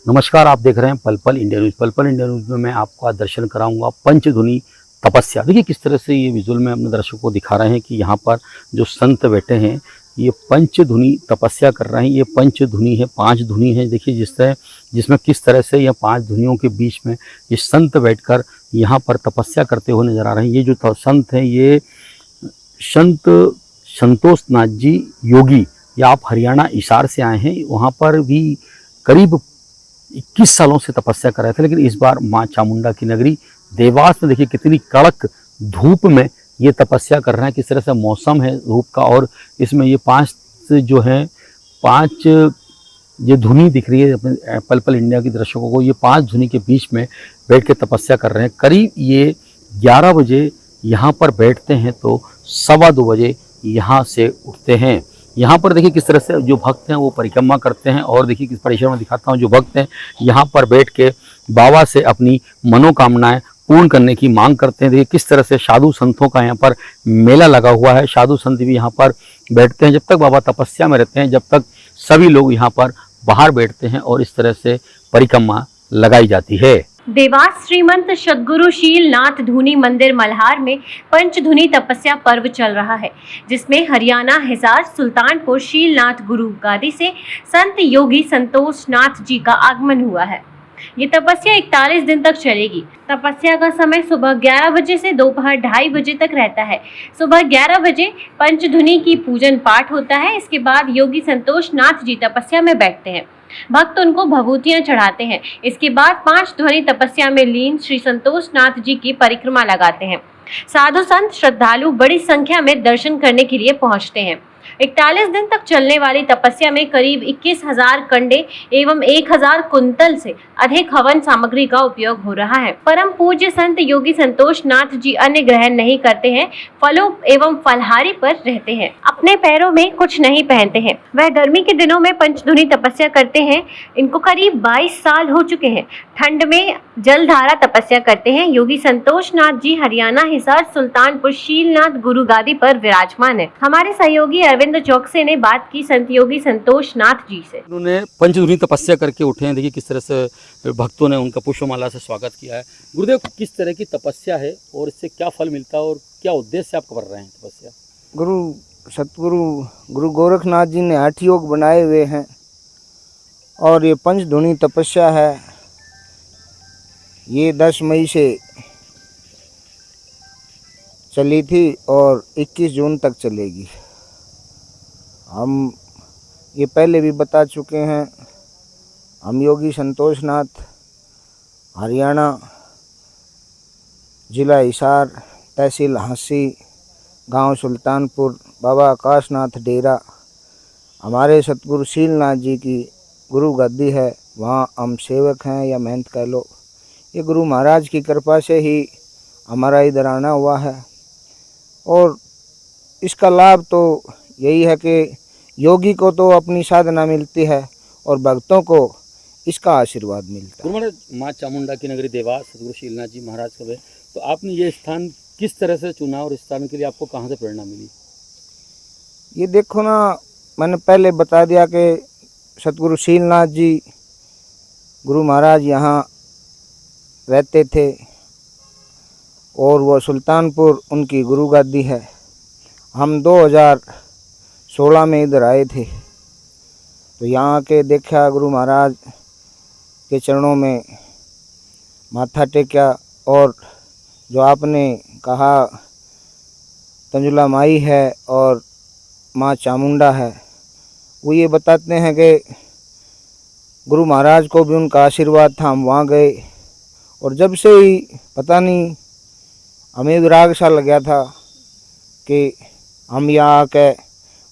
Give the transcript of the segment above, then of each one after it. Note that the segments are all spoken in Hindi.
नमस्कार, आप देख रहे हैं पल पल इंडिया न्यूज़। पल पल इंडिया न्यूज़ में मैं आपको आज दर्शन कराऊंगा पंचधुनी तपस्या। देखिए किस तरह से ये विजुअल में अपने दर्शकों को दिखा रहे हैं कि यहाँ पर जो संत बैठे हैं ये पंचधुनी तपस्या कर रहे हैं। ये पंचधुनी है, 5 धुनी है। देखिए जिसमें किस तरह से यह 5 धुनियों के बीच में ये संत बैठकर यहाँ पर तपस्या करते हुए नजर आ रहे हैं। ये जो संत हैं ये संत संतोष नाथ जी योगी, या आप हरियाणा हिसार से आए हैं। वहाँ पर भी करीब 21 सालों से तपस्या कर रहे थे, लेकिन इस बार माँ चामुंडा की नगरी देवास में देखिए कितनी कड़क धूप में ये तपस्या कर रहे हैं। किस तरह से मौसम है धूप का, और इसमें ये 5 जो हैं 5 ये धुनी दिख रही है अपने पल पल इंडिया के दर्शकों को। ये 5 धुनी के बीच में बैठ के तपस्या कर रहे हैं। करीब ये 11 बजे यहाँ पर बैठते हैं तो 2:15 बजे यहाँ से उठते हैं। यहाँ पर देखिए किस तरह से जो भक्त हैं वो परिक्रमा करते हैं, और देखिए किस परिसर में दिखाता हूँ। जो भक्त हैं यहाँ पर बैठ के बाबा से अपनी मनोकामनाएं पूर्ण करने की मांग करते हैं। देखिए किस तरह से साधु संतों का यहाँ पर मेला लगा हुआ है। साधु संत भी यहाँ पर बैठते हैं जब तक बाबा तपस्या में रहते हैं, जब तक सभी लोग यहाँ पर बाहर बैठते हैं और इस तरह से परिक्रमा लगाई जाती है। देवास श्रीमंत सद्गुरु शीलनाथ धुनी मंदिर मल्हार में पंचधुनी तपस्या पर्व चल रहा है, जिसमें हरियाणा हिसार सुल्तानपुर शीलनाथ गुरु गादी से संत योगी संतोष नाथ जी का आगमन हुआ है। ये तपस्या 41 दिन तक चलेगी। तपस्या का समय सुबह 11 बजे से दोपहर 2:30 बजे तक रहता है। सुबह 11 बजे पंचधुनी की पूजन पाठ होता है। इसके बाद योगी संतोष नाथ जी तपस्या में बैठते हैं। भक्त उनको भभूतियां चढ़ाते हैं। इसके बाद 5 ध्वनि तपस्या में लीन श्री संतोष नाथ जी की परिक्रमा लगाते हैं। साधु संत श्रद्धालु बड़ी संख्या में दर्शन करने के लिए पहुंचते हैं। 41 दिन तक चलने वाली तपस्या में करीब 21,000 कंडे एवं 1,000 कुंतल से अधिक हवन सामग्री का उपयोग हो रहा है। परम पूज्य संत योगी संतोष नाथ जी अन्न ग्रहण नहीं करते हैं, फलों एवं फलहारी पर रहते हैं, अपने पैरों में कुछ नहीं पहनते हैं। वह गर्मी के दिनों में पंचधुनी तपस्या करते हैं। इनको करीब 22 साल हो चुके हैं। ठंड में जलधारा तपस्या करते हैं। योगी संतोष नाथ जी हरियाणा हिसार सुल्तानपुर शीलनाथ गुरु गादी पर विराजमान है। हमारे सहयोगी अरविंद चौकसे ने बात की संत योगी संतोष नाथ जी से। उन्होंने पंचधुनी तपस्या करके उठे हैं। देखिए किस तरह से भक्तों ने उनका पुष्पमाला से स्वागत किया है। गुरुदेव, किस तरह की तपस्या है और इससे क्या फल मिलता है और क्या उद्देश्य आप कर रहे हैं तपस्या? सतगुरु गुरु गोरखनाथ जी ने 8 योग बनाए हुए हैं और ये पंचधुनी तपस्या है। ये 10 मई से चली थी और 21 जून तक चलेगी। हम ये पहले भी बता चुके हैं। हम योगी संतोष नाथ, हरियाणा, जिला हिसार, तहसील हांसी, गांव सुल्तानपुर, बाबा आकाशनाथ डेरा, हमारे सतगुरु शीलनाथ जी की गुरु गद्दी है। वहाँ हम सेवक हैं या महंत कह लो। ये गुरु महाराज की कृपा से ही हमारा इधर आना हुआ है, और इसका लाभ तो यही है कि योगी को तो अपनी साधना मिलती है और भक्तों को इसका आशीर्वाद मिलता है। गुरु माँ चामुंडा की नगरी देवास सतगुरु शीलनाथ जी महाराज कब है, तो आपने ये स्थान किस तरह से चुना और इस स्थान के लिए आपको कहाँ से प्रेरणा मिली? ये देखो ना, मैंने पहले बता दिया कि सतगुरु शीलनाथ जी गुरु महाराज यहाँ रहते थे और वो सुल्तानपुर उनकी गुरु गादी है। हम 2016 में इधर आए थे, तो यहाँ के देखा गुरु महाराज के चरणों में माथा टेका, और जो आपने कहा तंजुला माई है और माँ चामुंडा है, वो ये बताते हैं कि गुरु महाराज को भी उनका आशीर्वाद था। हम वहाँ गए और जब से ही पता नहीं हमें विराग सा लग गया था कि हम यहाँ आके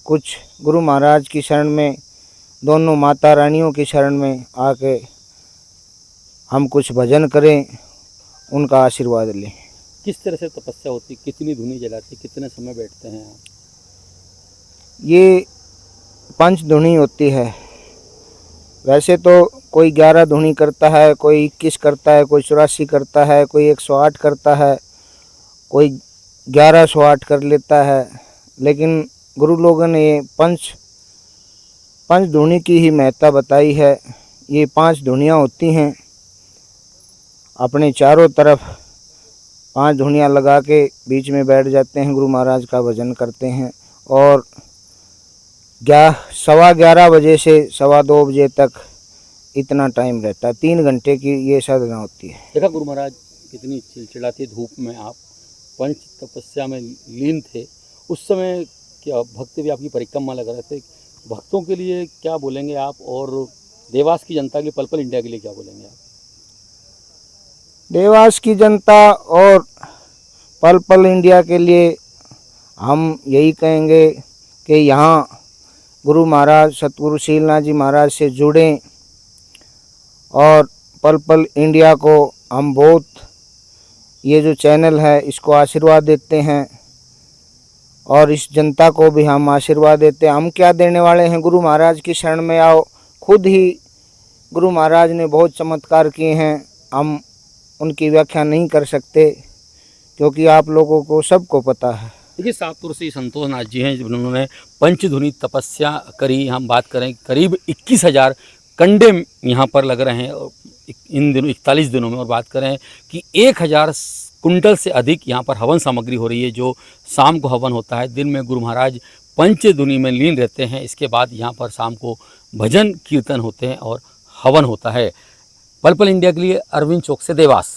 कुछ गुरु महाराज की शरण में, दोनों माता रानियों की शरण में आके हम कुछ भजन करें, उनका आशीर्वाद लें। किस तरह से तपस्या होती, कितनी धुनी जलाती, कितने समय बैठते हैं आप? ये 5 धुनी होती है। वैसे तो कोई 11 धुनी करता है, कोई 21 करता है, कोई 84 करता है, कोई 108 करता है, कोई 1108 कर लेता है, लेकिन गुरु लोगों ने ये पंच धुनी की ही महत्ता बताई है। ये 5 धुनियाँ होती हैं, अपने चारों तरफ 5 धुनियाँ लगा के बीच में बैठ जाते हैं, गुरु महाराज का भजन करते हैं और 11:15 बजे से 2:15 बजे तक इतना टाइम रहता है। 3 घंटे की ये साधना होती है। देखा गुरु महाराज कितनी चिलचिलाती धूप में आप पंच तपस्या में लीन थे, उस समय क्या भक्त भी आपकी परिक्रमा लगा रहे थे। भक्तों के लिए क्या बोलेंगे आप, और देवास की जनता के लिए, पल पल इंडिया के लिए क्या बोलेंगे आप? देवास की जनता और पल पल इंडिया के लिए हम यही कहेंगे कि यहाँ गुरु महाराज सतगुरु शीलनाथ जी महाराज से जुड़ें और पल पल इंडिया को हम बहुत, ये जो चैनल है इसको आशीर्वाद देते हैं और इस जनता को भी हम आशीर्वाद देते हैं। हम क्या देने वाले हैं, गुरु महाराज की शरण में आओ। खुद ही गुरु महाराज ने बहुत चमत्कार किए हैं, हम उनकी व्याख्या नहीं कर सकते क्योंकि आप लोगों को सबको पता है। देखिए, सातपुर से संतोष नाथ जी हैं जिन्होंने पंचधुनी तपस्या करी। हम बात करें करीब 21,000 कंडे यहाँ पर लग रहे हैं इन दिनों 41 दिनों में, और बात करें कि 1000 कुंटल से अधिक यहाँ पर हवन सामग्री हो रही है, जो शाम को हवन होता है। दिन में गुरु महाराज पंचधुनी में लीन रहते हैं, इसके बाद यहाँ पर शाम को भजन कीर्तन होते हैं और हवन होता है। पल पल इंडिया के लिए अरविंद चौक से देवास।